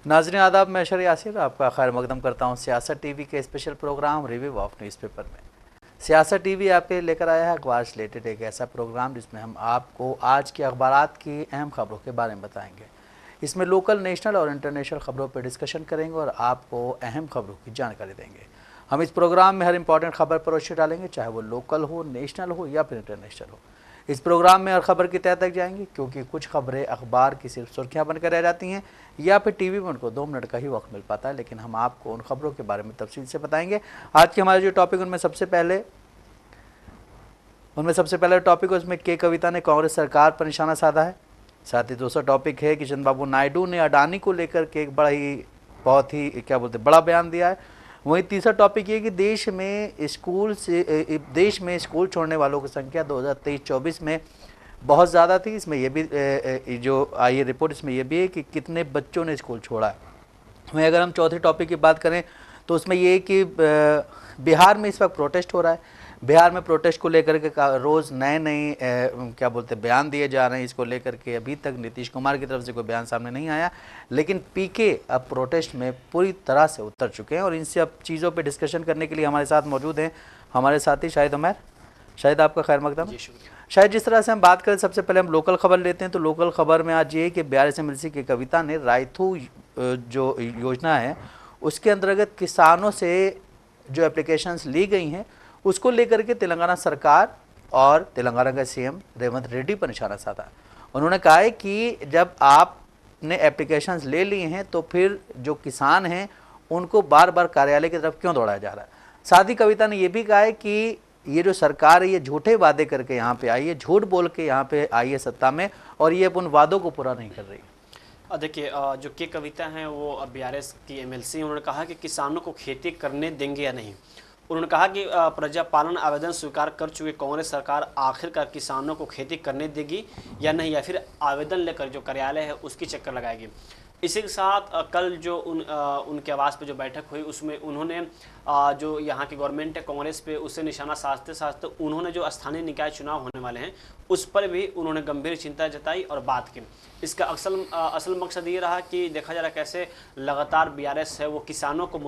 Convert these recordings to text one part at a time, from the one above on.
नाज़रीन आदाब, मैं अशर यासिर आपका खैर मकदम करता हूँ सियासत टीवी के special program review of newspaper में। सियासत टीवी आपके लिए लेकर आया है अखबार से रिलेटेड एक ऐसा प्रोग्राम जिसमें हम आपको आज के अखबारात की अहम खबरों के बारे में बताएंगे। इसमें लोकल, नेशनल और इंटरनेशनल खबरों पर डिस्कशन करेंगे और आपको अहम खबरों की जानकारी देंगे। हम इस प्रोग्राम में हर इंपॉर्टेंट खबर पर रोशनी डालेंगे, चाहे वो लोकल हो, नेशनल हो या फिर इंटरनेशनल हो। इस प्रोग्राम में हर खबर की तह तक जाएंगे, क्योंकि कुछ खबरें अखबार की सिर्फ सुर्खियां बनकर रह जाती हैं या फिर टीवी में उनको 2 मिनट का ही वक्त मिल पाता है, लेकिन हम आपको उन खबरों के बारे में तफसील से बताएंगे। आज के हमारे जो टॉपिक उनमें सबसे पहले टॉपिक उसमें के कविता ने कांग्रेस सरकार पर निशाना साधा है। साथ ही दूसरा टॉपिक है कि चंद्रबाबू नायडू ने अडानी को लेकर के एक बहुत ही बड़ा बयान दिया है। वहीं तीसरा टॉपिक ये कि देश में स्कूल छोड़ने वालों की संख्या 2023-24 में बहुत ज़्यादा थी। इसमें ये भी जो आई है रिपोर्ट, इसमें यह भी है कि कितने बच्चों ने स्कूल छोड़ा है। वहीं अगर हम चौथे टॉपिक की बात करें तो उसमें ये कि बिहार में इस वक्त प्रोटेस्ट हो रहा है। बिहार में प्रोटेस्ट को लेकर के रोज़ नए बयान दिए जा रहे हैं। इसको लेकर के अभी तक नीतीश कुमार की तरफ से कोई बयान सामने नहीं आया, लेकिन पीके अब प्रोटेस्ट में पूरी तरह से उतर चुके हैं। और इन सब चीज़ों पे डिस्कशन करने के लिए हमारे साथ मौजूद हैं हमारे साथी शाहिद उमर। शाहिद, आपका खैर मकदम। शायद जिस तरह से हम बात करें, सबसे पहले हम लोकल खबर लेते हैं। तो लोकल खबर में आज ये है कि BRSMLC की कविता ने रायथू जो योजना है उसके अंतर्गत किसानों से जो एप्लीकेशंस ली गई हैं उसको लेकर के तेलंगाना सरकार और तेलंगाना का CM रेवंत रेड्डी पर निशाना साधा। उन्होंने कहा है कि जब आपने एप्लीकेशंस ले लिए हैं तो फिर जो किसान हैं उनको बार बार कार्यालय की तरफ क्यों दौड़ाया जा रहा है। साथ ही कविता ने यह भी कहा है कि ये जो सरकार है ये झूठे वादे करके यहाँ पे आई है, झूठ बोल के यहाँ पे आई है सत्ता में, और ये उन वादों को पूरा नहीं कर रही है। देखिए, जो के कविता हैं वो BRS की MLC, उन्होंने कहा कि किसानों को खेती करने देंगे या नहीं। उन्होंने कहा कि प्रजापालन आवेदन स्वीकार कर चुके कांग्रेस सरकार आखिरकार किसानों को खेती करने देगी या नहीं, या फिर आवेदन लेकर जो कार्यालय है उसकी चक्कर लगाएगी। इसी के साथ कल जो उनके आवास पे जो बैठक हुई उसमें उन्होंने जो यहाँ की गवर्नमेंट है कांग्रेस पे उससे निशाना साधते साधते उन्होंने जो स्थानीय निकाय चुनाव होने वाले हैं उस पर भी उन्होंने गंभीर चिंता जताई और बात की। इसका असल मकसद ये रहा कि देखा जा रहा है कैसे लगातार BRS है वो किसानों को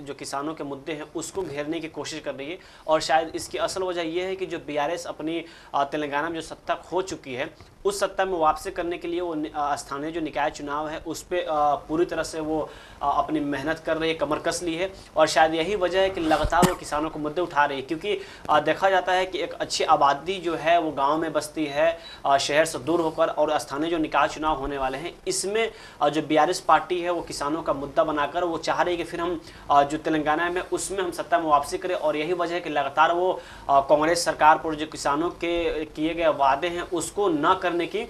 जो किसानों के मुद्दे हैं उसको घेरने की कोशिश कर रही है। और शायद इसकी असल वजह यह है कि जो BRS अपनी तेलंगाना में जो सत्ता खो चुकी है उस सत्ता में वापसी करने के लिए वो स्थानीय जो निकाय चुनाव है उस पर पूरी तरह से वो अपनी मेहनत कर रही है, कमर कस ली है। और शायद यही वजह है कि लगातार वो किसानों को मुद्दे उठा रही है, क्योंकि देखा जाता है कि एक अच्छी आबादी जो है वो गांव में बसती है शहर से दूर होकर, और स्थानीय जो निकाय चुनाव होने वाले हैं इसमें जो BRS पार्टी है वो किसानों का मुद्दा बनाकर वो चाह रही है कि फिर हम जो तेलंगाना में उसमें हम सत्ता में वापसी करें। और यही वजह है कि लगातार वो कांग्रेस सरकार पर जो किसानों के किए गए वादे हैं उसको न करने की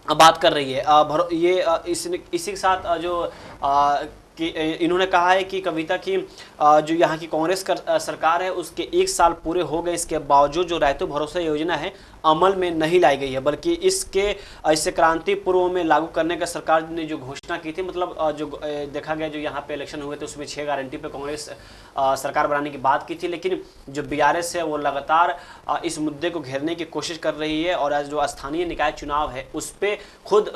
बात कर रही है। इसी के साथ जो कि इन्होंने कहा है कि कविता की जो यहाँ की कांग्रेस सरकार है उसके 1 साल पूरे हो गए, इसके बावजूद जो रायतु भरोसा योजना है अमल में नहीं लाई गई है, बल्कि इसे क्रांति पूर्व में लागू करने का सरकार ने जो घोषणा की थी, मतलब जो देखा गया जो यहाँ पे इलेक्शन हुए थे उसमें 6 गारंटी पे कांग्रेस सरकार बनाने की बात की थी, लेकिन जो BRS है वो लगातार इस मुद्दे को घेरने की कोशिश कर रही है। और जो स्थानीय निकाय चुनाव है उस पर खुद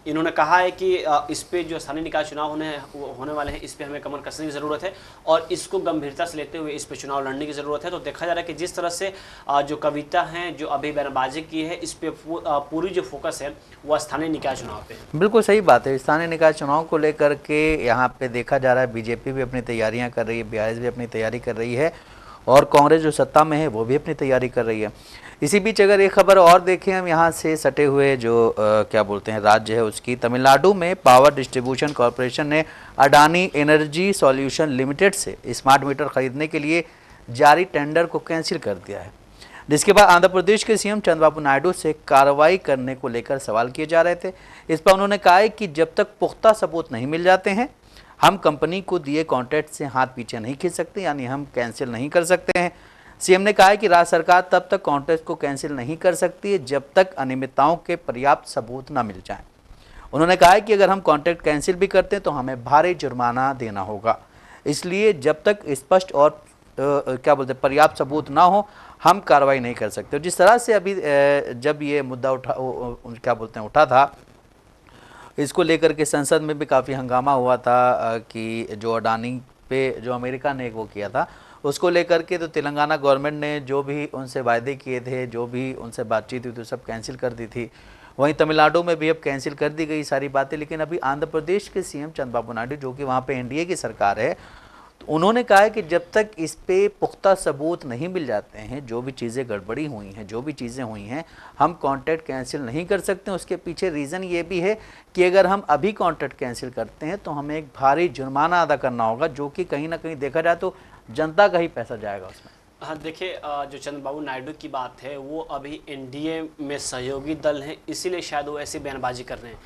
इन्होंने कहा है कि इस पर जो स्थानीय निकाय चुनाव होने वाले हैं इस पर हमें कमर कसने की ज़रूरत है और इसको गंभीरता से लेते हुए इस पर चुनाव लड़ने की ज़रूरत है। तो देखा जा रहा है कि जिस तरह से जो कविता हैं जो अभी बयानबाजी की है इस पे पूरी जो फोकस है वो स्थानीय निकाय चुनाव पे है। बिल्कुल सही बात है। स्थानीय निकाय चुनाव को लेकर के यहाँ पे देखा जा रहा है बीजेपी भी अपनी तैयारियां कर रही है, BRS भी अपनी तैयारी कर रही है और कांग्रेस जो सत्ता में है वो भी अपनी तैयारी कर रही है। इसी बीच अगर एक खबर और देखें हम यहाँ से सटे हुए जो राज्य है उसकी, तमिलनाडु में पावर डिस्ट्रीब्यूशन कॉरपोरेशन ने अडानी एनर्जी सॉल्यूशन लिमिटेड से स्मार्ट मीटर खरीदने के लिए जारी टेंडर को कैंसिल कर दिया है, जिसके बाद आंध्र प्रदेश के CM चंद्रबाबू नायडू से कार्रवाई करने को लेकर सवाल किए जा रहे थे। इस पर उन्होंने कहा है कि जब तक पुख्ता सबूत नहीं मिल जाते हैं हम कंपनी को दिए कॉन्ट्रैक्ट से हाथ पीछे नहीं खींच सकते, यानी हम कैंसिल नहीं कर सकते हैं। CM ने कहा है कि राज्य सरकार तब तक कॉन्ट्रैक्ट को कैंसिल नहीं कर सकती है जब तक अनियमितताओं के पर्याप्त सबूत न मिल जाएं। उन्होंने कहा है कि अगर हम कॉन्ट्रैक्ट कैंसिल भी करते हैं तो हमें भारी जुर्माना देना होगा, इसलिए जब तक स्पष्ट और पर्याप्त सबूत ना हो हम कार्रवाई नहीं कर सकते। जिस तरह से अभी जब ये मुद्दा उठा था इसको लेकर के संसद में भी काफ़ी हंगामा हुआ था कि जो अडानी पे जो अमेरिका ने वो किया था उसको लेकर के, तो तेलंगाना गवर्नमेंट ने जो भी उनसे वायदे किए थे, जो भी उनसे बातचीत हुई थी, सब कैंसिल कर दी थी। वहीं तमिलनाडु में भी अब कैंसिल कर दी गई सारी बातें। लेकिन अभी आंध्र प्रदेश के सीएम चंद्रबाबू नायडू, जो कि वहाँ पे एनडीए की सरकार है, तो उन्होंने कहा है कि जब तक इस पे पुख्ता सबूत नहीं मिल जाते हैं, जो भी चीज़ें गड़बड़ी हुई हैं, जो भी चीज़ें हुई हैं, हम कॉन्ट्रैक्ट कैंसिल नहीं कर सकते। उसके पीछे रीज़न ये भी है कि अगर हम अभी कॉन्ट्रैक्ट कैंसिल करते हैं तो हमें एक भारी जुर्माना अदा करना होगा, जो कि कहीं ना कहीं देखा जाए तो जनता का ही पैसा जाएगा उसमें। हाँ देखिए, जो चंद्रबाबू नायडू की बात है वो अभी एनडीए में सहयोगी दल हैं, इसीलिए शायद वो ऐसी बयानबाजी कर रहे हैं।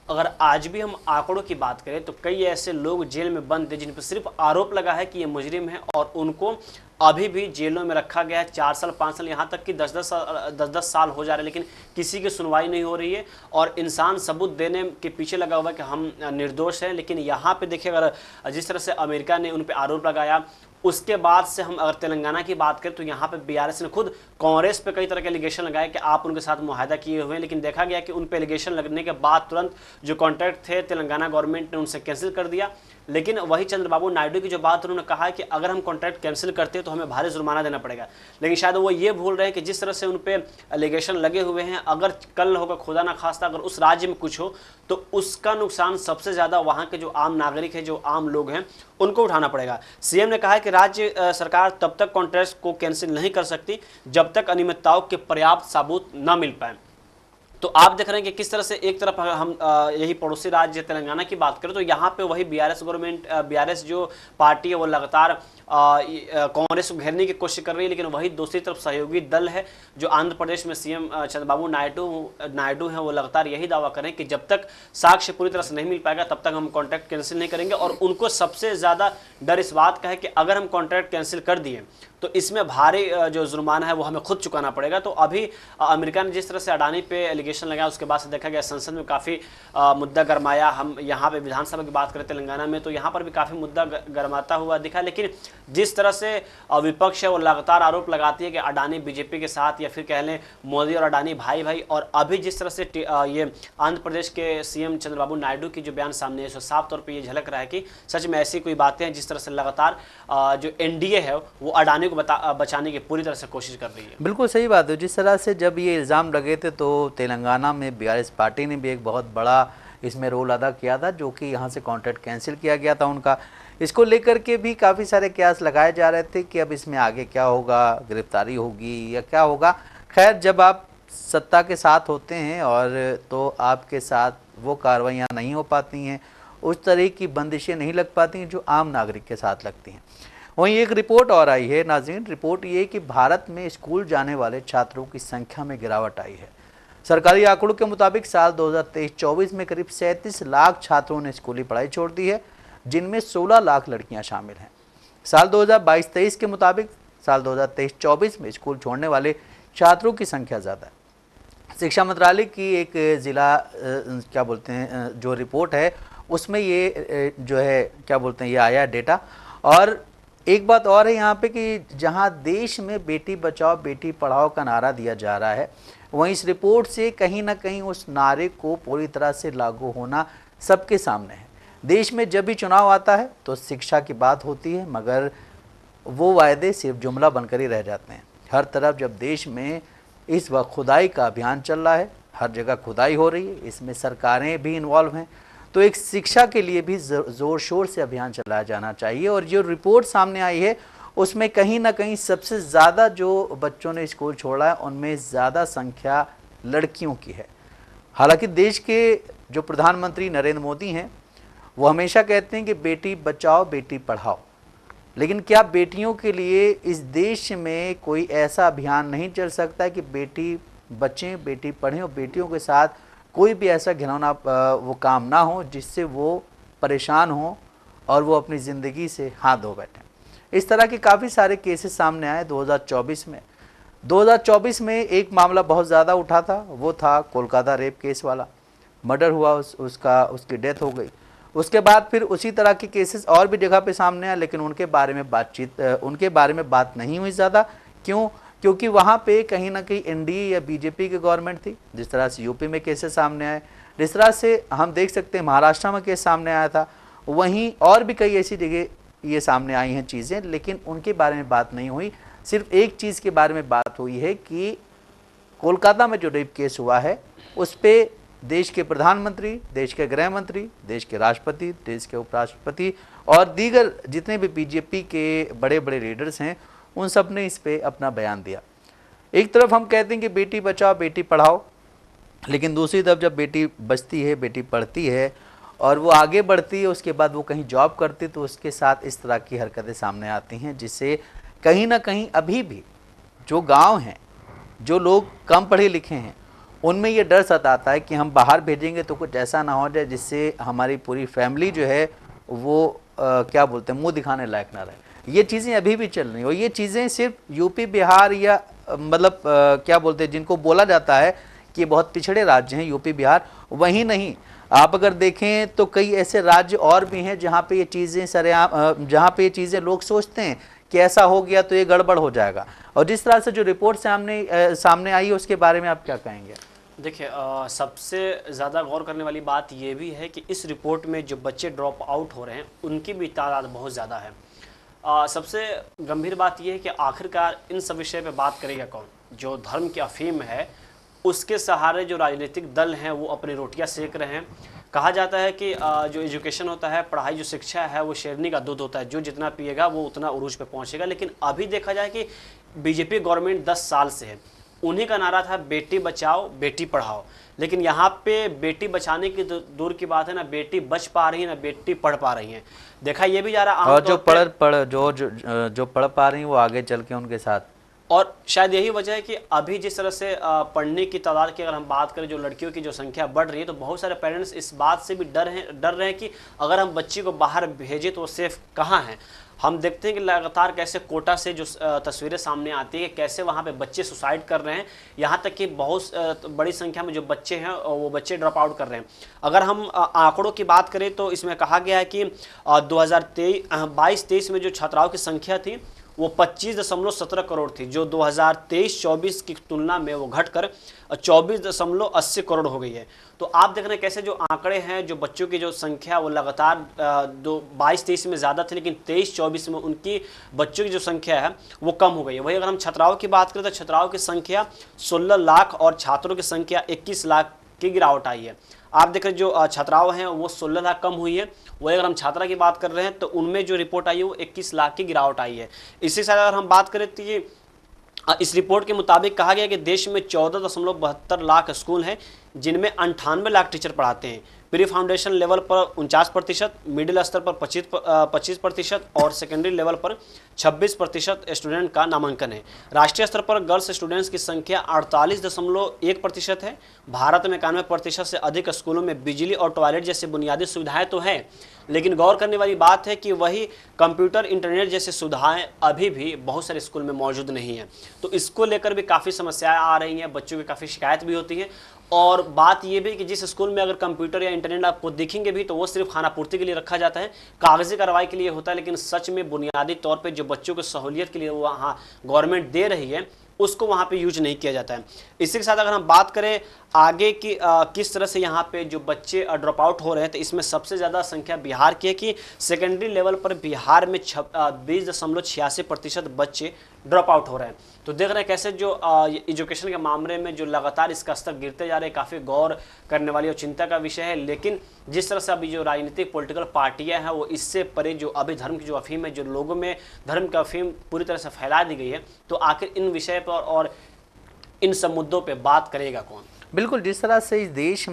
अगर आज भी हम आंकड़ों की बात करें तो कई ऐसे लोग जेल में बंद थे जिन पर सिर्फ आरोप लगा है कि ये मुजरिम है और उनको अभी भी जेलों में रखा गया है 4 साल 5 साल, यहाँ तक कि 10-10 साल हो जा रहे हैं, लेकिन किसी की सुनवाई नहीं हो रही है और इंसान सबूत देने के पीछे लगा हुआ है कि हम निर्दोष हैं। लेकिन यहाँ पे देखिए, अगर जिस तरह से अमेरिका ने उन पर आरोप लगाया, उसके बाद से हम अगर तेलंगाना की बात करें तो यहाँ पे बीआरएस ने खुद कांग्रेस पे कई तरह के एलिगेशन लगाए कि आप उनके साथ मुआहदा किए हुए हैं। लेकिन देखा गया कि उन पे एलिगेशन लगने के बाद तुरंत जो कॉन्ट्रैक्ट थे तेलंगाना गवर्नमेंट ने उनसे कैंसिल कर दिया। लेकिन वही चंद्रबाबू नायडू की जो बात उन्होंने कहा है कि अगर हम कॉन्ट्रैक्ट कैंसिल करते हैं तो हमें भारी जुर्माना देना पड़ेगा। लेकिन शायद वो ये भूल रहे हैं कि जिस तरह से उन पर एलिगेशन लगे हुए हैं, अगर कल होगा खुदा ना खास्ता अगर उस राज्य में कुछ हो तो उसका नुकसान सबसे ज़्यादा वहाँ के जो आम नागरिक हैं, जो आम लोग हैं, उनको उठाना पड़ेगा। सीएम ने कहा है कि राज्य सरकार तब तक कॉन्ट्रैक्ट को कैंसिल नहीं कर सकती जब तक अनियमितताओं के पर्याप्त सबूत न मिल पाए। तो आप देख रहे हैं कि किस तरह से एक तरफ हम यही पड़ोसी राज्य तेलंगाना की बात करें तो यहाँ पे वही बीआरएस गवर्नमेंट, बीआरएस जो पार्टी है वो लगातार कांग्रेस को घेरने की कोशिश कर रही है। लेकिन वही दूसरी तरफ सहयोगी दल है जो आंध्र प्रदेश में सीएम चंद्रबाबू नायडू हैं, वो लगातार यही दावा करें कि जब तक साक्ष्य पूरी तरह से नहीं मिल पाएगा तब तक हम कॉन्ट्रैक्ट कैंसिल नहीं करेंगे। और उनको सबसे ज़्यादा डर इस बात का है कि अगर हम कॉन्ट्रैक्ट कैंसिल कर दिए तो इसमें भारी जो जुर्माना है वो हमें खुद चुकाना पड़ेगा। तो अभी अमेरिका ने जिस तरह से अडानी पे एलिगेशन लगाया, उसके बाद से देखा गया संसद में काफ़ी मुद्दा गरमाया। हम यहाँ पे विधानसभा की बात करें तेलंगाना में तो यहाँ पर भी काफ़ी मुद्दा गरमाता हुआ दिखा। लेकिन जिस तरह से विपक्ष है वो लगातार आरोप लगाती है कि अडानी बीजेपी के साथ, या फिर कह लें मोदी और अडानी भाई भाई। और अभी जिस तरह से ये आंध्र प्रदेश के सीएम चंद्रबाबू नायडू की जो बयान सामने है, सो साफ तौर पर ये झलक रहा है कि सच में ऐसी कोई बातें हैं जिस तरह से लगातार जो एनडीए है वो अडानी को बचाने की पूरी तरह से कोशिश कर रही है। बिल्कुल सही बात है। जिस तरह से जब ये इल्ज़ाम लगे थे तो तेलंगाना में बीआरएस पार्टी ने भी एक बहुत बड़ा इसमें रोल अदा किया था, जो कि यहाँ से कॉन्ट्रैक्ट कैंसिल किया गया था उनका। इसको लेकर के भी काफ़ी सारे कयास लगाए जा रहे थे कि अब इसमें आगे क्या होगा, गिरफ्तारी होगी या क्या होगा। खैर, जब आप सत्ता के साथ होते हैं और तो आपके साथ वो कार्रवाइयाँ नहीं हो पाती हैं, उस तरह की बंदिशें नहीं लग पाती हैं जो आम नागरिक के साथ लगती हैं। वहीं एक रिपोर्ट और आई है नाज़रीन। रिपोर्ट ये कि भारत में स्कूल जाने वाले छात्रों की संख्या में गिरावट आई है। सरकारी आंकड़ों के मुताबिक साल 2023-24 में करीब 37 लाख छात्रों ने स्कूली पढ़ाई छोड़ दी है, जिनमें 16 लाख लड़कियां शामिल हैं। साल 2022-23 के मुताबिक साल 2023-24 में स्कूल छोड़ने वाले छात्रों की संख्या ज़्यादा है। शिक्षा मंत्रालय की एक ज़िला क्या बोलते हैं जो रिपोर्ट है उसमें ये जो है क्या बोलते हैं ये आया डेटा। और एक बात और है यहाँ पे कि जहाँ देश में बेटी बचाओ बेटी पढ़ाओ का नारा दिया जा रहा है, वहीं इस रिपोर्ट से कहीं ना कहीं उस नारे को पूरी तरह से लागू होना सबके सामने है। देश में जब भी चुनाव आता है तो शिक्षा की बात होती है, मगर वो वायदे सिर्फ जुमला बनकर ही रह जाते हैं। हर तरफ जब देश में इस वक्त खुदाई का अभियान चल रहा है, हर जगह खुदाई हो रही है, इसमें सरकारें भी इन्वॉल्व हैं, तो एक शिक्षा के लिए भी ज़ोर शोर से अभियान चलाया जाना चाहिए। और जो रिपोर्ट सामने आई है उसमें कहीं ना कहीं सबसे ज़्यादा जो बच्चों ने स्कूल छोड़ा है उनमें ज़्यादा संख्या लड़कियों की है। हालांकि देश के जो प्रधानमंत्री नरेंद्र मोदी हैं वो हमेशा कहते हैं कि बेटी बचाओ बेटी पढ़ाओ, लेकिन क्या बेटियों के लिए इस देश में कोई ऐसा अभियान नहीं चल सकता है कि बेटी बचें बेटी पढ़ें और बेटियों के साथ कोई भी ऐसा घिनौना वो काम ना हो जिससे वो परेशान हो और वो अपनी ज़िंदगी से हाथ धो बैठें। इस तरह के काफ़ी सारे केसेस सामने आए 2024 में। 2024 में एक मामला बहुत ज़्यादा उठा था, वो था कोलकाता रेप केस वाला। मर्डर हुआ, उसकी डेथ हो गई। उसके बाद फिर उसी तरह के केसेस और भी जगह पे सामने आए, लेकिन उनके बारे में बात नहीं हुई ज़्यादा। क्यों? क्योंकि वहाँ पे कहीं ना कहीं एनडीए या बीजेपी की गवर्नमेंट थी। जिस तरह से यूपी में केसेस सामने आए, जिस तरह से हम देख सकते हैं महाराष्ट्र में केस सामने आया था, वहीं और भी कई ऐसी जगह ये सामने आई हैं चीज़ें, लेकिन उनके बारे में बात नहीं हुई। सिर्फ एक चीज़ के बारे में बात हुई है कि कोलकाता में जो रेप केस हुआ है उस पर देश के प्रधानमंत्री, देश के गृह मंत्री, देश के राष्ट्रपति, देश के उपराष्ट्रपति और दीगर जितने भी बीजेपी के बड़े बड़े लीडर्स हैं उन सब ने इस पे अपना बयान दिया। एक तरफ हम कहते हैं कि बेटी बचाओ बेटी पढ़ाओ, लेकिन दूसरी तरफ जब बेटी बचती है, बेटी पढ़ती है और वो आगे बढ़ती है, उसके बाद वो कहीं जॉब करती तो उसके साथ इस तरह की हरकतें सामने आती हैं, जिससे कहीं ना कहीं अभी भी जो गांव हैं, जो लोग कम पढ़े लिखे हैं, उनमें ये डर सताता है कि हम बाहर भेजेंगे तो कुछ ऐसा ना हो जाए जिससे हमारी पूरी फैमिली जो है वो क्या बोलते हैं, मुंह दिखाने लायक ना रहे। ये चीज़ें अभी भी चल रही हैं और ये चीज़ें सिर्फ यूपी बिहार या मतलब क्या बोलते हैं, जिनको बोला जाता है कि बहुत पिछड़े राज्य हैं यूपी बिहार, वहीं नहीं, आप अगर देखें तो कई ऐसे राज्य और भी हैं जहाँ पे ये चीज़ें सरेआम, जहाँ पे ये चीज़ें लोग सोचते हैं कि ऐसा हो गया तो ये गड़बड़ हो जाएगा। और जिस तरह से जो रिपोर्ट सामने आई है उसके बारे में आप क्या कहेंगे? देखिए, सबसे ज़्यादा गौर करने वाली बात ये भी है कि इस रिपोर्ट में जो बच्चे ड्रॉप आउट हो रहे हैं उनकी भी तादाद बहुत ज़्यादा है। सबसे गंभीर बात यह है कि आखिरकार इन सब विषय पे बात करेगा कौन? जो धर्म की अफीम है उसके सहारे जो राजनीतिक दल हैं वो अपनी रोटियां सेक रहे हैं। कहा जाता है कि जो एजुकेशन होता है, पढ़ाई, जो शिक्षा है, वो शेरनी का दूध होता है, जो जितना पिएगा वो उतना उरूज पे पहुंचेगा। लेकिन अभी देखा जाए कि बीजेपी गवर्नमेंट 10 साल से है, उन्हीं का नारा था बेटी बचाओ बेटी पढ़ाओ, लेकिन यहाँ पे बेटी बचाने की दूर की बात है, ना बेटी बच पा रही है ना बेटी पढ़ पा रही है। देखा ये भी जा रहा और जो पढ़ पा रही हैं वो आगे चल के उनके साथ, और शायद यही वजह है कि अभी जिस तरह से पढ़ने की तादाद की अगर हम बात करें, जो लड़कियों की जो संख्या बढ़ रही है, तो बहुत सारे पेरेंट्स इस बात से भी डर रहे हैं कि अगर हम बच्ची को बाहर भेजें तो वो सेफ कहाँ है। हम देखते हैं कि लगातार कैसे कोटा से जो तस्वीरें सामने आती है, कैसे वहाँ पे बच्चे सुसाइड कर रहे हैं, यहाँ तक कि बहुत बड़ी संख्या में जो बच्चे हैं वो बच्चे ड्रॉप आउट कर रहे हैं। अगर हम आंकड़ों की बात करें तो इसमें कहा गया है कि 2022-23 में जो छात्राओं की संख्या थी वो 25.17 करोड़ थी, जो 2023-24 की तुलना में वो घटकर 24.80 करोड़ हो गई है। तो आप देख रहे हैं कैसे जो आंकड़े हैं, जो बच्चों की जो संख्या वो लगातार 22-23 में ज़्यादा थी, लेकिन 23-24 में उनकी बच्चों की जो संख्या है वो कम हो गई है। वही अगर हम छात्राओं की बात करें तो छात्राओं की संख्या 16 लाख और छात्रों की संख्या 21 लाख की गिरावट आई है। आप देख रहे जो छात्राओं हैं वो 16 लाख कम हुई है, वही अगर हम छात्रा की बात कर रहे हैं तो उनमें जो रिपोर्ट आई है वो 21 लाख की गिरावट आई है। इसी साथ अगर हम बात करें तो ये इस रिपोर्ट के मुताबिक कहा गया कि देश में 14.72 लाख स्कूल हैं जिनमें 98 लाख टीचर पढ़ाते हैं। प्री फाउंडेशन लेवल पर 49%, मिडिल स्तर पर 25% और सेकेंडरी लेवल पर 26% स्टूडेंट का नामांकन है। राष्ट्रीय स्तर पर गर्ल्स स्टूडेंट्स की संख्या 48.1% है। भारत में 91% से अधिक स्कूलों में बिजली और टॉयलेट जैसी बुनियादी सुविधाएं तो हैं, लेकिन गौर करने वाली बात है कि वही कंप्यूटर, इंटरनेट जैसी सुविधाएं अभी भी बहुत सारे स्कूल में मौजूद नहीं है। तो इसको लेकर भी काफ़ी समस्याएं आ रही हैं, बच्चों की काफ़ी शिकायत भी होती है। और बात यह भी कि जिस स्कूल में अगर कंप्यूटर या इंटरनेट आपको दिखेंगे भी तो वो सिर्फ खाना पूर्ति के लिए रखा जाता है, कागजी कार्रवाई के लिए होता है, लेकिन सच में बुनियादी तौर पे जो बच्चों की सहूलियत के लिए वहाँ गवर्नमेंट दे रही है उसको वहाँ पे यूज नहीं किया जाता है। इसी के साथ अगर हम बात करें आगे की किस तरह से यहाँ पे जो बच्चे ड्रॉप आउट हो रहे हैं, तो इसमें सबसे ज़्यादा संख्या बिहार की है कि सेकेंडरी लेवल पर बिहार में 20.86% बच्चे ड्रॉप आउट हो रहे हैं। तो देख रहे हैं कैसे जो एजुकेशन के मामले में जो लगातार इसका स्तर गिरते जा रहे हैं, काफ़ी गौर करने वाली और चिंता का विषय है। लेकिन जिस तरह से अभी जो राजनीतिक पॉलिटिकल पार्टियां हैं वो इससे परे जो अभी धर्म की जो अफीम है, जो लोगों में धर्म की अफीम पूरी तरह से फैला दी गई है, तो आखिर इन विषय पर और इन सब मुद्दों पर बात करेगा कौन? बिल्कुल, जिस तरह से इस देश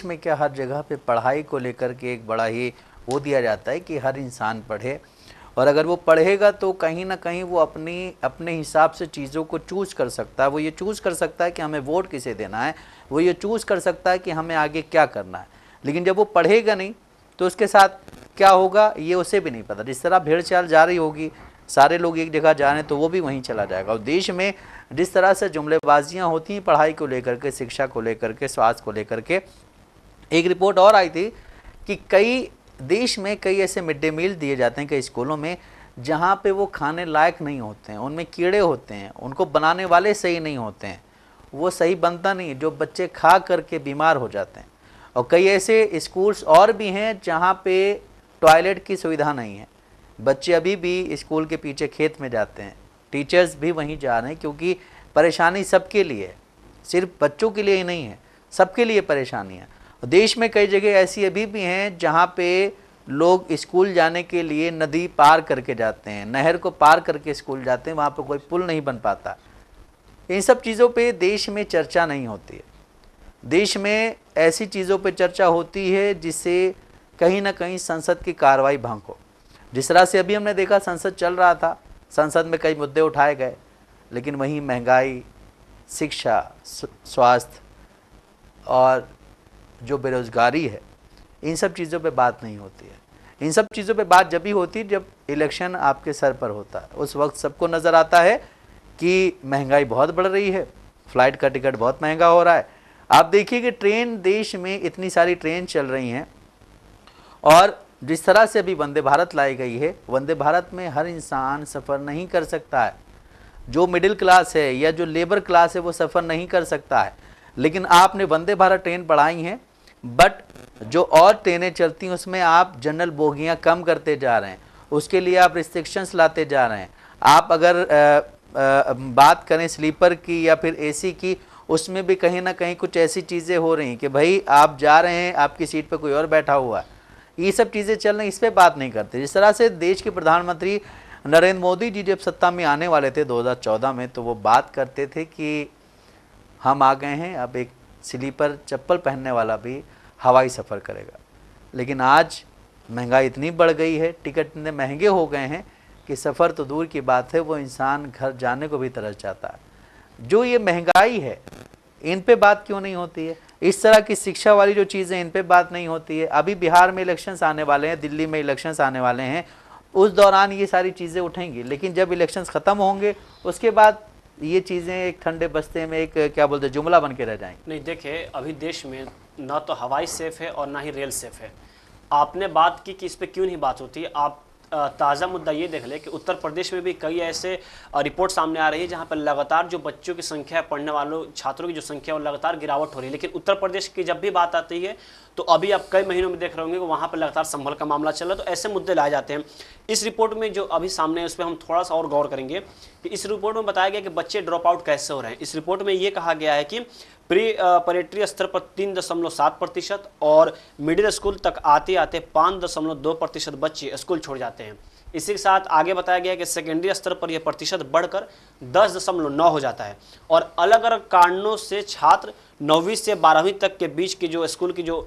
में क्या हर जगह पे पढ़ाई को लेकर के एक बड़ा ही वो दिया जाता है कि हर इंसान पढ़े, और अगर वो पढ़ेगा तो कहीं ना कहीं वो अपने हिसाब से चीज़ों को चूज़ कर सकता है। वो ये चूज़ कर सकता है कि हमें वोट किसे देना है, वो ये चूज़ कर सकता है कि हमें आगे क्या करना है। लेकिन जब वो पढ़ेगा नहीं तो उसके साथ क्या होगा ये उसे भी नहीं पता। जिस तरह भेड़ चाल जा रही होगी, सारे लोग एक जगह जा रहे हैं तो वो भी वहीं चला जाएगा। और देश में जिस तरह से जुमलेबाजियाँ होती हैं पढ़ाई को लेकर के, शिक्षा को लेकर के, स्वास्थ्य को लेकर के, एक रिपोर्ट और आई थी कि देश में कई ऐसे मिड डे मील दिए जाते हैं कई स्कूलों में जहाँ पे वो खाने लायक नहीं होते हैं, उनमें कीड़े होते हैं, उनको बनाने वाले सही नहीं होते हैं, वो सही बनता नहीं, जो बच्चे खा करके बीमार हो जाते हैं। और कई ऐसे स्कूल्स और भी हैं जहाँ पे टॉयलेट की सुविधा नहीं है, बच्चे अभी भी स्कूल के पीछे खेत में जाते हैं, टीचर्स भी वहीं जा रहे हैं, क्योंकि परेशानी सबके लिए है, सिर्फ बच्चों के लिए ही नहीं है, सबके लिए परेशानी है। देश में कई जगह ऐसी अभी भी हैं जहाँ पे लोग स्कूल जाने के लिए नदी पार करके जाते हैं, नहर को पार करके स्कूल जाते हैं, वहाँ पे कोई पुल नहीं बन पाता। इन सब चीज़ों पे देश में चर्चा नहीं होती है। देश में ऐसी चीज़ों पे चर्चा होती है जिससे कहीं ना कहीं संसद की कार्रवाई भंग हो। जिस तरह से अभी हमने देखा संसद चल रहा था, संसद में कई मुद्दे उठाए गए, लेकिन वहीं महंगाई, शिक्षा, स्वास्थ्य और जो बेरोज़गारी है, इन सब चीज़ों पे बात नहीं होती है। इन सब चीज़ों पे बात जब भी होती है जब इलेक्शन आपके सर पर होता है। उस वक्त सबको नज़र आता है कि महंगाई बहुत बढ़ रही है, फ़्लाइट का टिकट बहुत महंगा हो रहा है। आप देखिए कि ट्रेन, देश में इतनी सारी ट्रेन चल रही हैं, और जिस तरह से अभी वंदे भारत लाई गई है, वंदे भारत में हर इंसान सफ़र नहीं कर सकता है। जो मिडिल क्लास है या जो लेबर क्लास है वो सफ़र नहीं कर सकता है। लेकिन आपने वंदे भारत ट्रेन बढ़ाई हैं, बट जो और ट्रेनें चलती हैं उसमें आप जनरल बोगियां कम करते जा रहे हैं, उसके लिए आप रिस्ट्रिक्शंस लाते जा रहे हैं। आप अगर बात करें स्लीपर की या फिर एसी की, उसमें भी कहीं ना कहीं कुछ ऐसी चीज़ें हो रही हैं कि भाई आप जा रहे हैं, आपकी सीट पर कोई और बैठा हुआ है। ये सब चीज़ें चल रही, इस पर बात नहीं करते। जिस तरह से देश के प्रधानमंत्री नरेंद्र मोदी जी जब सत्ता में आने वाले थे 2014 में, तो वो बात करते थे कि हम आ गए हैं, अब एक स्लीपर चप्पल पहनने वाला भी हवाई सफ़र करेगा। लेकिन आज महंगाई इतनी बढ़ गई है, टिकट इतने महंगे हो गए हैं कि सफ़र तो दूर की बात है, वो इंसान घर जाने को भी तरस जाता है। जो ये महंगाई है, इन पे बात क्यों नहीं होती है? इस तरह की शिक्षा वाली जो चीज़ें, इन पे बात नहीं होती है। अभी बिहार में इलेक्शंस आने वाले हैं, दिल्ली में इलेक्शंस आने वाले हैं, उस दौरान ये सारी चीज़ें उठेंगी। लेकिन जब इलेक्शंस ख़त्म होंगे उसके बाद ये चीज़ें एक ठंडे बस्ते में एक क्या बोलते हैं जुमला बन के रह जाएंगी। नहीं, देखिए अभी देश में ना तो हवाई सेफ है और ना ही रेल सेफ है। आपने बात की कि इस पर क्यों नहीं बात होती। आप ताज़ा मुद्दा ये देख ले कि उत्तर प्रदेश में भी कई ऐसे रिपोर्ट सामने आ रही है जहां पर लगातार जो बच्चों की संख्या है, पढ़ने वालों छात्रों की जो संख्या है वो लगातार गिरावट हो रही है। लेकिन उत्तर प्रदेश की जब भी बात आती है तो अभी आप कई महीनों में देख रहे होंगे कि वहाँ पर लगातार संभल का मामला चल रहा है। तो ऐसे मुद्दे लाए जाते हैं। इस रिपोर्ट में जो अभी सामने है उस पर हम थोड़ा सा और गौर करेंगे कि इस रिपोर्ट में बताया गया कि बच्चे ड्रॉप आउट कैसे हो रहे हैं। इस रिपोर्ट में ये कहा गया है कि प्री पैरेटरी स्तर पर 3.7% और मिडिल स्कूल तक आते आते 5.2% बच्चे स्कूल छोड़ जाते हैं। इसी के साथ आगे बताया गया कि सेकेंडरी स्तर पर यह प्रतिशत बढ़कर 10.9 हो जाता है। और अलग अलग कारणों से छात्र 9वीं से 12वीं तक के बीच की जो स्कूल की जो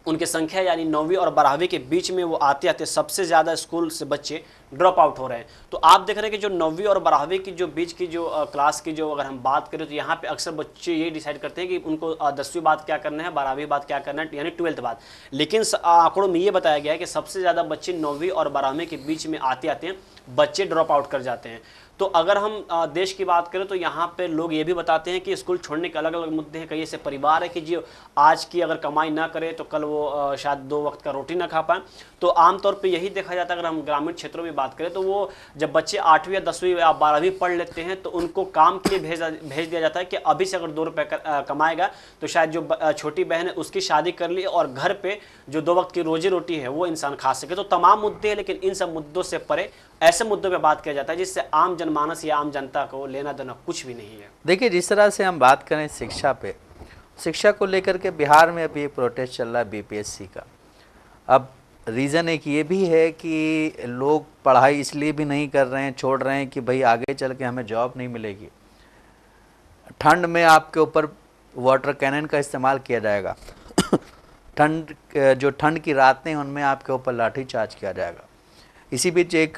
उनकी संख्या, यानी 9वीं और 12वीं के बीच में वो आते आते सबसे ज़्यादा स्कूल से बच्चे ड्रॉप आउट हो रहे हैं। तो आप देख रहे हैं कि जो 9वीं और 12वीं की जो बीच की जो क्लास की जो अगर हम बात करें तो यहाँ पे अक्सर बच्चे ये डिसाइड करते हैं कि उनको 10वीं बाद क्या करना है, 12वीं बाद क्या करना है, यानी 12th बाद। लेकिन आंकड़ों में ये बताया गया है कि सबसे ज़्यादा बच्चे 9वीं और 12वीं के बीच में आते आते बच्चे ड्रॉप आउट कर जाते हैं। तो अगर हम देश की बात करें तो यहाँ पे लोग ये भी बताते हैं कि स्कूल छोड़ने के अलग अलग मुद्दे हैं। कई ऐसे परिवार है कि जो आज की अगर कमाई ना करे तो कल वो शायद 2 वक्त का रोटी ना खा पाए। तो आमतौर पे यही देखा जाता है। अगर हम ग्रामीण क्षेत्रों में बात करें तो वो जब बच्चे 8वीं या 10वीं या 12वीं पढ़ लेते हैं तो उनको काम के लिए भेज दिया जाता है कि अभी से अगर 2 रुपये कमाएगा तो शायद जो छोटी बहन है उसकी शादी कर ली और घर पे जो 2 वक्त की रोजी रोटी है वो इंसान खा सके। तो तमाम मुद्दे हैं, लेकिन इन सब मुद्दों से परे ऐसे मुद्दों पे बात किया जाता है जिससे आम जनमानस या आम जनता को लेना देना कुछ भी नहीं है। देखिए, जिस तरह से हम बात करें शिक्षा पे, शिक्षा को लेकर के बिहार में अभी एक प्रोटेस्ट चल रहा है बीपीएससी का। अब रीज़न एक ये भी है कि लोग पढ़ाई इसलिए भी नहीं कर रहे हैं, छोड़ रहे हैं कि भाई आगे चल के हमें जॉब नहीं मिलेगी। ठंड में आपके ऊपर वाटर कैनन का इस्तेमाल किया जाएगा जो ठंड की रातें हैं उनमें आपके ऊपर लाठी चार्ज किया जाएगा। इसी बीच एक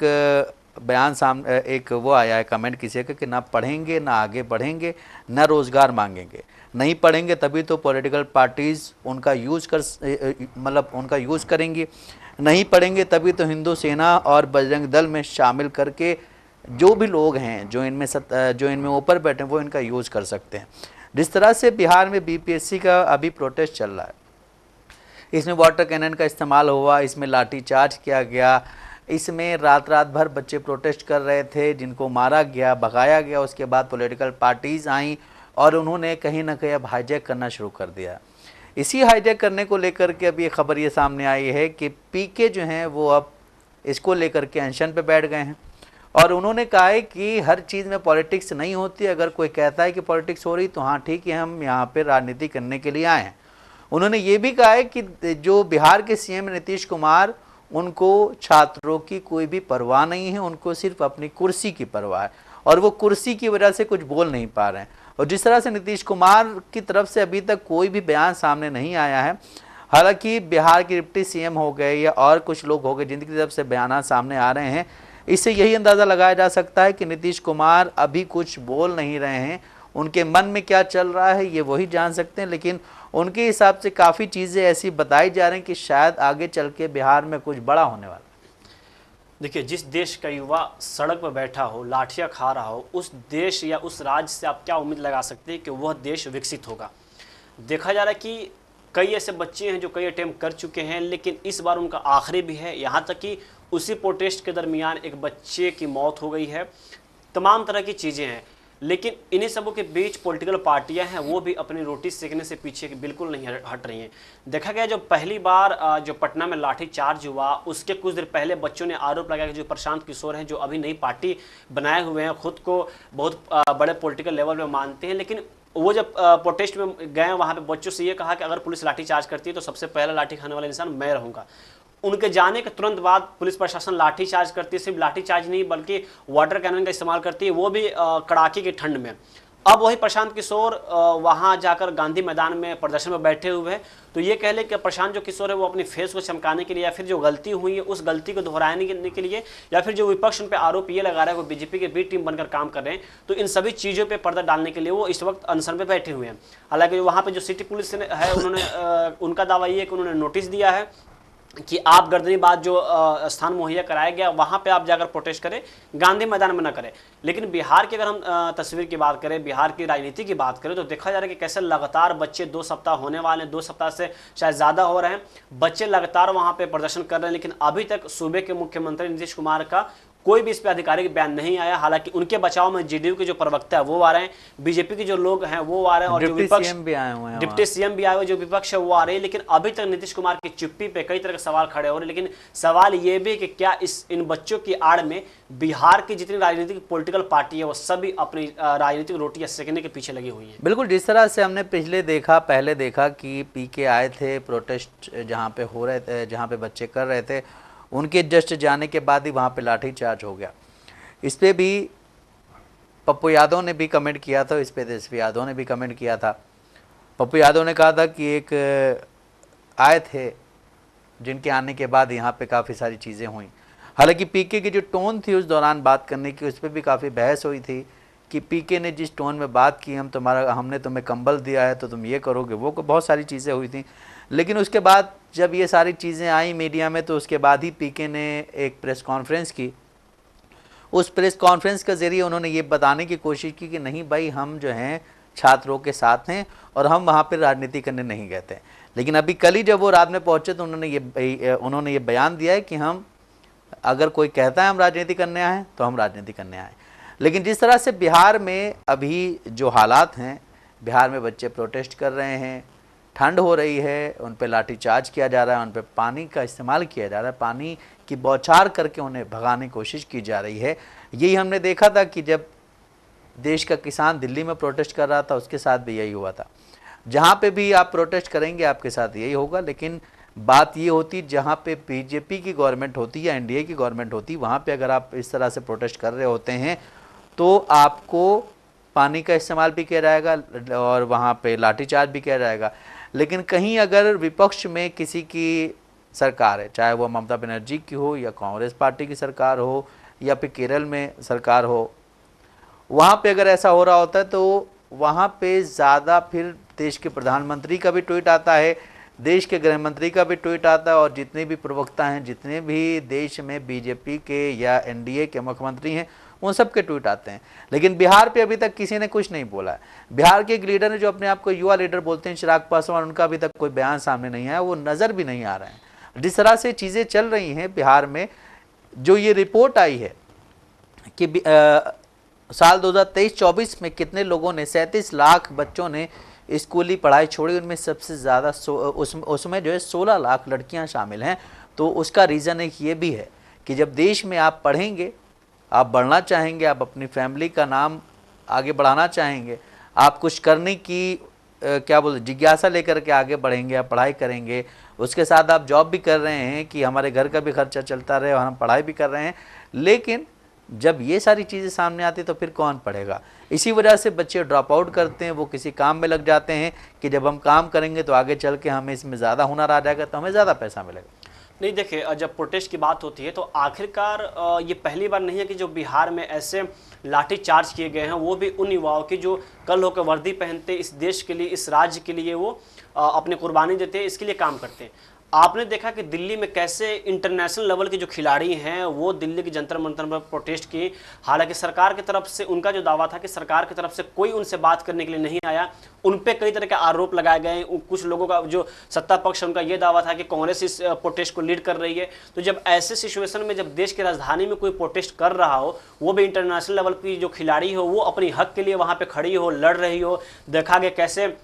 बयान सामने, एक वो आया है कमेंट किसी का कि ना पढ़ेंगे ना आगे बढ़ेंगे ना रोज़गार मांगेंगे। नहीं पढ़ेंगे तभी तो पॉलिटिकल पार्टीज़ उनका यूज़ उनका यूज़ करेंगी। नहीं पढ़ेंगे तभी तो हिंदू सेना और बजरंग दल में शामिल करके जो भी लोग हैं जो इनमें ऊपर बैठे हैं वो इनका यूज़ कर सकते हैं। जिस तरह से बिहार में बीपीएससी का अभी प्रोटेस्ट चल रहा है, इसमें वाटर कैनन का इस्तेमाल हुआ, इसमें लाठी चार्ज किया गया, इसमें रात रात भर बच्चे प्रोटेस्ट कर रहे थे, जिनको मारा गया, भगाया गया। उसके बाद पॉलिटिकल पार्टीज़ आई और उन्होंने कहीं ना कहीं अब हाईजैक करना शुरू कर दिया। इसी हाईजैक करने को लेकर के अब ये खबर ये सामने आई है कि पीके जो हैं वो अब इसको लेकर के अनशन पे बैठ गए हैं और उन्होंने कहा है कि हर चीज़ में पॉलिटिक्स नहीं होती। अगर कोई कहता है कि पॉलिटिक्स हो रही तो हाँ ठीक है, हम यहाँ पे राजनीति करने के लिए आए हैं। उन्होंने ये भी कहा है कि जो बिहार के सीएम नीतीश कुमार, उनको छात्रों की कोई भी परवाह नहीं है, उनको सिर्फ अपनी कुर्सी की परवाह है और वो कुर्सी की वजह से कुछ बोल नहीं पा रहे हैं। और जिस तरह से नीतीश कुमार की तरफ से अभी तक कोई भी बयान सामने नहीं आया है, हालांकि बिहार के डिप्टी सीएम हो गए या और कुछ लोग हो गए जिनकी तरफ से बयान सामने आ रहे हैं, इससे यही अंदाज़ा लगाया जा सकता है कि नीतीश कुमार अभी कुछ बोल नहीं रहे हैं। उनके मन में क्या चल रहा है ये वही जान सकते हैं, लेकिन उनके हिसाब से काफ़ी चीज़ें ऐसी बताई जा रही हैं कि शायद आगे चल के बिहार में कुछ बड़ा होने वाला। देखिए, जिस देश का युवा सड़क पर बैठा हो, लाठियाँ खा रहा हो, उस देश या उस राज्य से आप क्या उम्मीद लगा सकते हैं कि वह देश विकसित होगा। देखा जा रहा है कि कई ऐसे बच्चे हैं जो कई अटेम्प्ट कर चुके हैं, लेकिन इस बार उनका आखिरी भी है। यहाँ तक कि उसी प्रोटेस्ट के दरमियान एक बच्चे की मौत हो गई है। तमाम तरह की चीज़ें हैं, लेकिन इन्हीं सबों के बीच पॉलिटिकल पार्टियां हैं वो भी अपनी रोटी सेकने से पीछे बिल्कुल नहीं हट रही हैं। देखा गया जो पहली बार जो पटना में लाठी चार्ज हुआ, उसके कुछ देर पहले बच्चों ने आरोप लगाया कि जो प्रशांत किशोर हैं, जो अभी नई पार्टी बनाए हुए हैं, खुद को बहुत बड़े पॉलिटिकल लेवल में मानते हैं, लेकिन वो जब प्रोटेस्ट में गए वहाँ पे बच्चों से ये कहा कि अगर पुलिस लाठी चार्ज करती है तो सबसे पहला लाठी खाने वाला इंसान मैं रहूँगा। उनके जाने के तुरंत बाद पुलिस प्रशासन लाठी चार्ज करती है, सिर्फ लाठी चार्ज नहीं बल्कि वाटर कैनन का इस्तेमाल करती है, वो भी कड़ाके की ठंड में। अब वही प्रशांत किशोर वहां जाकर गांधी मैदान में प्रदर्शन में बैठे हुए हैं। तो ये कह ले कि प्रशांत जो किशोर है वो अपनी फेस को चमकाने के लिए या फिर जो गलती हुई है उस गलती को दोहराने के लिए, या फिर जो विपक्ष उन पर आरोप ये लगा रहा है वो बीजेपी के बी टीम बनकर काम कर रहे हैं, तो इन सभी चीज़ों पर पर्दा डालने के लिए वो इस वक्त अनशन पे बैठे हुए हैं। हालांकि वहाँ पर जो सिटी पुलिस है उन्होंने उनका दावा ये है कि उन्होंने नोटिस दिया है कि आप गर्दनीबाद जो स्थान मुहैया कराया गया वहाँ पे आप जाकर प्रोटेस्ट करें, गांधी मैदान में न करें। लेकिन बिहार की अगर हम तस्वीर की बात करें, बिहार की राजनीति की बात करें, तो देखा जा रहा है कि कैसे लगातार बच्चे 2 सप्ताह होने वाले हैं, 2 सप्ताह से शायद ज़्यादा हो रहे हैं, बच्चे लगातार वहाँ पे प्रदर्शन कर रहे हैं, लेकिन अभी तक सूबे के मुख्यमंत्री नीतीश कुमार का कोई भी इस पर आधिकारिक बयान नहीं आया। हालांकि उनके बचाव में जेडीयू के जो प्रवक्ता है वो आ रहे हैं, बीजेपी के जो लोग हैं वो आ रहे हैं, और जो विपक्ष भी आए हुए हैं, डिप्टी सीएम भी आए हुए, जो विपक्ष है वो आ रहे हैं। लेकिन अभी तक नीतीश कुमार की चुप्पी पे कई तरह के सवाल खड़े हो रहे हैं। लेकिन सवाल ये भी कि क्या इन बच्चों की आड़ में बिहार की जितनी राजनीतिक पॉलिटिकल पार्टी है वो सभी अपनी राजनीतिक रोटियां सेकने के पीछे लगी हुई है। बिल्कुल, जिस तरह से हमने पहले देखा कि पीके आए थे, प्रोटेस्ट जहाँ पे हो रहे थे, जहाँ पे बच्चे कर रहे थे, उनके जस्ट जाने के बाद ही वहाँ पे लाठी चार्ज हो गया। इस पे भी पप्पू यादव ने भी कमेंट किया था, इस पे तेजस्वी यादव ने भी कमेंट किया था। पप्पू यादव ने कहा था कि एक आए थे जिनके आने के बाद यहाँ पे काफ़ी सारी चीज़ें हुई। हालांकि पीके की जो टोन थी उस दौरान बात करने की, उस पर भी काफ़ी बहस हुई थी कि पीके ने जिस टोन में बात की, हमने तुम्हें कंबल दिया है तो तुम ये करोगे, वो बहुत सारी चीज़ें हुई थी। लेकिन उसके बाद जब ये सारी चीज़ें आई मीडिया में, तो उसके बाद ही पीके ने एक प्रेस कॉन्फ्रेंस की। उस प्रेस कॉन्फ्रेंस के ज़रिए उन्होंने ये बताने की कोशिश की कि नहीं भाई, हम जो हैं छात्रों के साथ हैं और हम वहाँ पर राजनीति करने नहीं गए थे। लेकिन अभी कल ही जब वो रात में पहुँचे तो उन्होंने ये बयान दिया है कि हम, अगर कोई कहता है हम राजनीति करने आए तो हम राजनीति करने आए। लेकिन जिस तरह से बिहार में अभी जो हालात हैं, बिहार में बच्चे प्रोटेस्ट कर रहे हैं, ठंड हो रही है, उन पर लाठीचार्ज किया जा रहा है, उन पर पानी का इस्तेमाल किया जा रहा है, पानी की बौछार करके उन्हें भगाने की कोशिश की जा रही है। यही हमने देखा था कि जब देश का किसान दिल्ली में प्रोटेस्ट कर रहा था, उसके साथ भी यही हुआ था। जहाँ पे भी आप प्रोटेस्ट करेंगे आपके साथ यही होगा। लेकिन बात ये होती, जहाँ पे बीजेपी की गवर्नमेंट होती या एनडीए की गवर्नमेंट होती, वहाँ पे अगर आप इस तरह से प्रोटेस्ट कर रहे होते हैं तो आपको पानी का इस्तेमाल भी किया जाएगा और वहाँ पे लाठीचार्ज भी किया जाएगा। लेकिन कहीं अगर विपक्ष में किसी की सरकार है, चाहे वो ममता बनर्जी की हो या कांग्रेस पार्टी की सरकार हो या फिर केरल में सरकार हो, वहाँ पे अगर ऐसा हो रहा होता है तो वहाँ पे ज़्यादा फिर देश के प्रधानमंत्री का भी ट्वीट आता है, देश के गृह मंत्री का भी ट्वीट आता है, और जितने भी प्रवक्ता हैं, जितने भी देश में बीजेपी के या एनडीए के मुख्यमंत्री हैं, उन सब के ट्वीट आते हैं। लेकिन बिहार पे अभी तक किसी ने कुछ नहीं बोला है। बिहार के एक लीडर है जो अपने आप को युवा लीडर बोलते हैं, चिराग पासवान, उनका अभी तक कोई बयान सामने नहीं आया, वो नज़र भी नहीं आ रहे हैं। जिस तरह से चीज़ें चल रही हैं बिहार में, जो ये रिपोर्ट आई है कि साल 2023-24 में कितने लोगों ने 37 लाख बच्चों ने स्कूली पढ़ाई छोड़ी, उनमें सबसे ज़्यादा उसमें जो है 16 लाख लड़कियां शामिल हैं। तो उसका रीज़न एक ये भी है कि जब देश में आप पढ़ेंगे, आप बढ़ना चाहेंगे, आप अपनी फैमिली का नाम आगे बढ़ाना चाहेंगे, आप कुछ करने की क्या बोलते जिज्ञासा लेकर के आगे बढ़ेंगे, आप पढ़ाई करेंगे, उसके साथ आप जॉब भी कर रहे हैं कि हमारे घर का भी खर्चा चलता रहे और हम पढ़ाई भी कर रहे हैं, लेकिन जब ये सारी चीज़ें सामने आती तो फिर कौन पढ़ेगा। इसी वजह से बच्चे ड्रॉप आउट करते हैं, वो किसी काम में लग जाते हैं कि जब हम काम करेंगे तो आगे चल के हमें इसमें ज़्यादा हुनर आ जाएगा तो हमें ज़्यादा पैसा मिलेगा। नहीं देखिए, जब प्रोटेस्ट की बात होती है तो आखिरकार ये पहली बार नहीं है कि जो बिहार में ऐसे लाठी चार्ज किए गए हैं, वो भी उन युवाओं की जो कल होकर वर्दी पहनते इस देश के लिए, इस राज्य के लिए वो अपनी कुर्बानी देते हैं, इसके लिए काम करते हैं। आपने देखा कि दिल्ली में कैसे इंटरनेशनल लेवल के जो खिलाड़ी हैं वो दिल्ली के जंतर मंतर पर प्रोटेस्ट की। हालांकि सरकार की तरफ से उनका जो दावा था कि सरकार की तरफ से कोई उनसे बात करने के लिए नहीं आया, उन पे कई तरह के आरोप लगाए गए। कुछ लोगों का जो सत्ता पक्ष उनका ये दावा था कि कांग्रेस इस प्रोटेस्ट को लीड कर रही है। तो जब ऐसे सिचुएशन में जब देश की राजधानी में कोई प्रोटेस्ट कर रहा हो, वो भी इंटरनेशनल लेवल की जो खिलाड़ी हो, वो अपनी हक के लिए वहाँ पर खड़ी हो, लड़ रही हो, देखा गया कैसे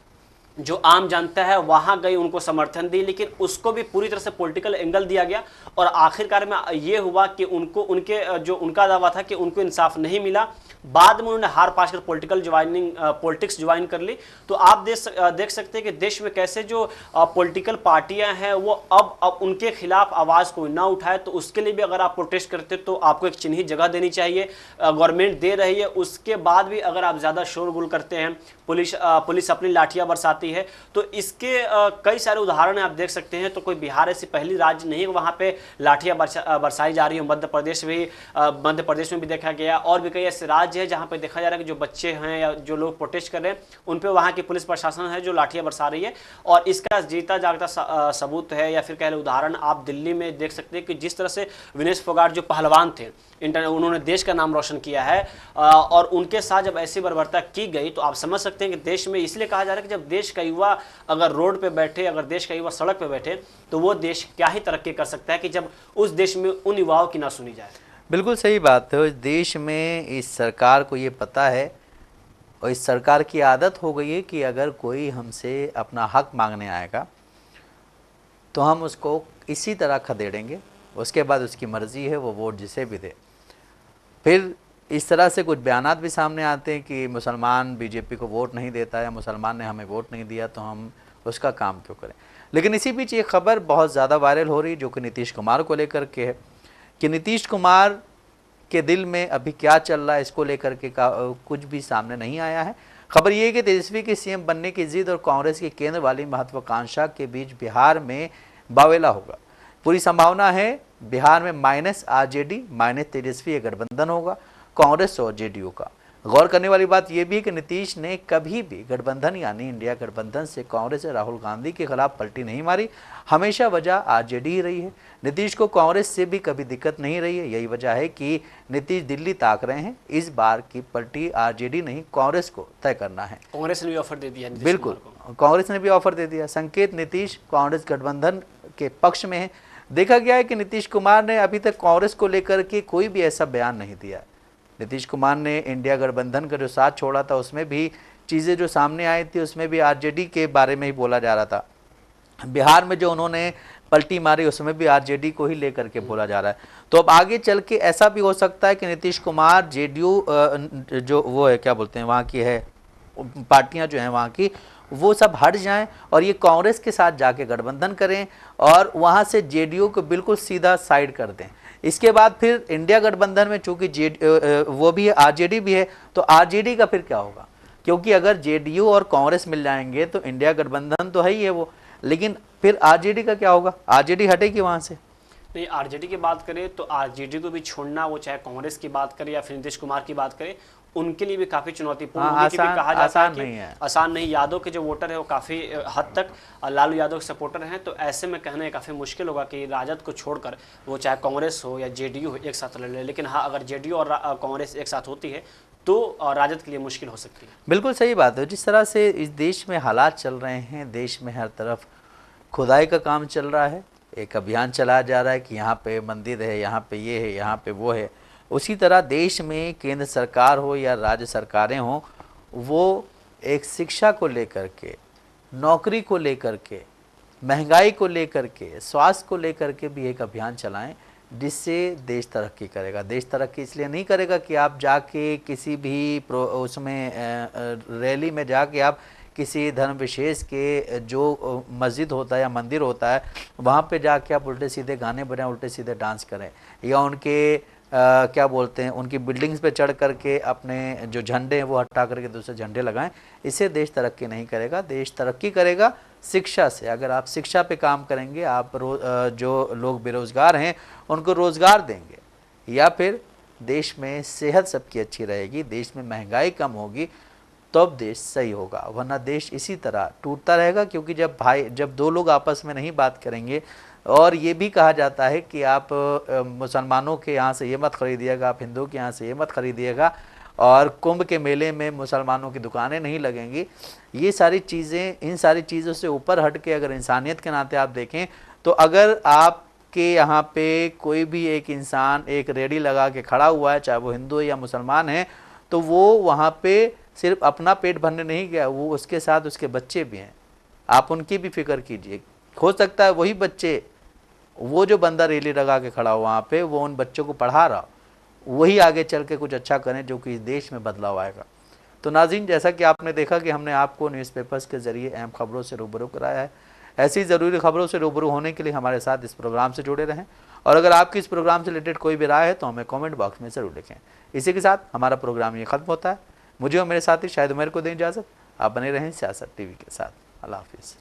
जो आम जनता है वहां गई, उनको समर्थन दी, लेकिन उसको भी पूरी तरह से पॉलिटिकल एंगल दिया गया और आखिरकार में ये हुआ कि उनको उनके जो उनका दावा था कि उनको इंसाफ नहीं मिला। बाद में उन्होंने हार पास कर पॉलिटिक्स ज्वाइन कर ली। तो आप देख सकते हैं कि देश में कैसे जो पॉलिटिकल पार्टियां हैं वो अब उनके खिलाफ आवाज़ कोई ना उठाए। तो उसके लिए भी अगर आप प्रोटेस्ट करते तो आपको एक चिन्हित जगह देनी चाहिए, गवर्नमेंट दे रही है। उसके बाद भी अगर आप ज़्यादा शोरगुल करते हैं, पुलिस अपनी लाठियां बरसाती है, तो इसके कई सारे उदाहरण आप देख सकते हैं। तो कोई बिहार ऐसी पहली राज्य नहीं है वहाँ पे लाठियां बरसाई जा रही है। मध्य प्रदेश में भी देखा गया, और भी कई ऐसे राज्य है जहाँ पे देखा जा रहा है कि जो बच्चे हैं या जो लोग प्रोटेस्ट कर रहे हैं उन पे वहाँ की पुलिस प्रशासन है जो लाठियां बरसा रही है। और इसका जीता जागता सबूत है या फिर कह लो उदाहरण आप दिल्ली में देख सकते हैं कि जिस तरह से विनेश फोगाट जो पहलवान थे, उन्होंने देश का नाम रोशन किया है, और उनके साथ जब ऐसी बर्बरता की गई तो आप समझ सकते हैं कि देश में इसलिए कहा जा रहा है कि जब देश का युवा अगर रोड पे बैठे, अगर देश का युवा सड़क पे बैठे तो वो देश क्या ही तरक्की कर सकता है कि जब उस देश में उन युवाओं की ना सुनी जाए। बिल्कुल सही बात है। इस देश में इस सरकार को ये पता है और इस सरकार की आदत हो गई है कि अगर कोई हमसे अपना हक मांगने आएगा तो हम उसको इसी तरह खदेड़ेंगे, उसके बाद उसकी मर्जी है वो वोट जिसे भी दे। फिर इस तरह से कुछ बयानात भी सामने आते हैं कि मुसलमान बीजेपी को वोट नहीं देता है, मुसलमान ने हमें वोट नहीं दिया तो हम उसका काम क्यों करें। लेकिन इसी बीच ये खबर बहुत ज़्यादा वायरल हो रही जो कि नीतीश कुमार को लेकर के है कि नीतीश कुमार के दिल में अभी क्या चल रहा है, इसको लेकर के कुछ भी सामने नहीं आया है। खबर ये है कि तेजस्वी के सीएम बनने की जिद और कांग्रेस की केंद्र वाली महत्वाकांक्षा के बीच बिहार में बावेला होगा। पूरी संभावना है बिहार में माइनस आरजेडी माइनस तेजस्वी गठबंधन होगा कांग्रेस और जेडीयू का। गौर करने वाली बात यह भी है कि नीतीश ने कभी भी गठबंधन यानी इंडिया गठबंधन से कांग्रेस और राहुल गांधी के खिलाफ पलटी नहीं मारी, हमेशा वजह आरजेडी ही रही है। नीतीश को कांग्रेस से भी कभी दिक्कत नहीं रही है। यही वजह है कि नीतीश दिल्ली ताक रहे हैं। इस बार की पलटी आरजेडी नहीं कांग्रेस को तय करना है। कांग्रेस ने भी ऑफर दे दिया। बिल्कुल, कांग्रेस ने भी ऑफर दे दिया। संकेत नीतीश कांग्रेस गठबंधन के पक्ष में है। देखा गया है कि नीतीश कुमार ने अभी तक कांग्रेस को लेकर के कोई भी ऐसा बयान नहीं दिया। नीतीश कुमार ने इंडिया गठबंधन का जो साथ छोड़ा था उसमें भी चीज़ें जो सामने आई थी उसमें भी आरजेडी के बारे में ही बोला जा रहा था। बिहार में जो उन्होंने पलटी मारी उसमें भी आरजेडी को ही लेकर के बोला जा रहा है। तो अब आगे चल के ऐसा भी हो सकता है कि नीतीश कुमार जेडीयू जो वो है क्या बोलते हैं वहाँ की है पार्टियाँ जो हैं वहाँ की वो सब हट जाएं और ये कांग्रेस के साथ जाके गठबंधन करें और वहाँ से जेडीयू को बिल्कुल सीधा साइड कर दें। इसके बाद फिर इंडिया गठबंधन में चूंकि वो भी है आरजेडी भी है तो आरजेडी का फिर क्या होगा, क्योंकि अगर जेडीयू और कांग्रेस मिल जाएंगे तो इंडिया गठबंधन तो है ही है वो, लेकिन फिर आरजेडी का क्या होगा, आरजेडी हटेगी वहाँ से। नहीं, आरजेडी की बात करें तो आरजेडी को भी छोड़ना, वो चाहे कांग्रेस की बात करें या फिर नीतीश कुमार की बात करें, उनके लिए भी काफी चुनौतीपूर्ण होगी कि कहा जाता है कि आसान नहीं। यादव के जो वोटर है वो काफी हद तक लालू यादव के सपोर्टर हैं, तो ऐसे में कहना काफी मुश्किल होगा कि राजद को छोड़कर वो चाहे कांग्रेस हो या जेडीयू हो एक साथ लड़ ले। लेकिन हाँ, अगर जेडीयू और कांग्रेस एक साथ होती है तो राजद के लिए मुश्किल हो सकती है। बिल्कुल सही बात है। जिस तरह से इस देश में हालात चल रहे हैं, देश में हर तरफ खुदाई का काम चल रहा है, एक अभियान चलाया जा रहा है कि यहाँ पे मंदिर है, यहाँ पे ये है, यहाँ पे वो है। उसी तरह देश में केंद्र सरकार हो या राज्य सरकारें हों, वो एक शिक्षा को लेकर के, नौकरी को लेकर के, महंगाई को लेकर के, स्वास्थ्य को लेकर के भी एक अभियान चलाएं, जिससे देश तरक्की करेगा। देश तरक्की इसलिए नहीं करेगा कि आप जाके किसी भी उसमें रैली में जाके आप किसी धर्म विशेष के जो मस्जिद होता है या मंदिर होता है वहाँ पे जाके आप उल्टे सीधे गाने बजाएं, उल्टे सीधे डांस करें, या उनके क्या बोलते हैं, उनकी बिल्डिंग्स पे चढ़ करके अपने जो झंडे हैं वो हटा करके दूसरे झंडे लगाएं। इससे देश तरक्की नहीं करेगा। देश तरक्की करेगा शिक्षा से। अगर आप शिक्षा पे काम करेंगे, आप जो लोग बेरोजगार हैं उनको रोजगार देंगे, या फिर देश में सेहत सबकी अच्छी रहेगी, देश में महंगाई कम होगी, तब देश सही होगा। वरना देश इसी तरह टूटता रहेगा। क्योंकि जब दो लोग आपस में नहीं बात करेंगे, और ये भी कहा जाता है कि आप मुसलमानों के यहाँ से ये मत खरीदिएगा, आप हिंदुओं के यहाँ से ये मत खरीदिएगा, और कुंभ के मेले में मुसलमानों की दुकानें नहीं लगेंगी। ये सारी चीज़ें, इन सारी चीज़ों से ऊपर हट के अगर इंसानियत के नाते आप देखें तो अगर आपके यहाँ पे कोई भी एक इंसान एक रेडी लगा के खड़ा हुआ है, चाहे वो हिंदू या मुसलमान है, तो वो वहाँ पे सिर्फ अपना पेट भरने नहीं गया, वो उसके साथ उसके बच्चे भी हैं। आप उनकी भी फिक्र कीजिए। हो सकता है वही बच्चे, वो जो बंदा रेली लगा के खड़ा हो वहाँ पे, वो उन बच्चों को पढ़ा रहा, वही आगे चल के कुछ अच्छा करें जो कि इस देश में बदलाव आएगा। तो नाज़रीन, जैसा कि आपने देखा कि हमने आपको न्यूज़पेपर्स के ज़रिए अहम खबरों से रूबरू कराया है। ऐसी ज़रूरी खबरों से रूबरू होने के लिए हमारे साथ इस प्रोग्राम से जुड़े रहें, और अगर आपकी इस प्रोग्राम से रिलेटेड कोई भी राय है तो हमें कमेंट बॉक्स में ज़रूर लिखें। इसी के साथ हमारा प्रोग्राम ये ख़त्म होता है। मुझे और मेरे साथी शायद उमर को दें इजाज़त। आप बने रहें सियासत टीवी के साथ। अल्लाह हाफिज़।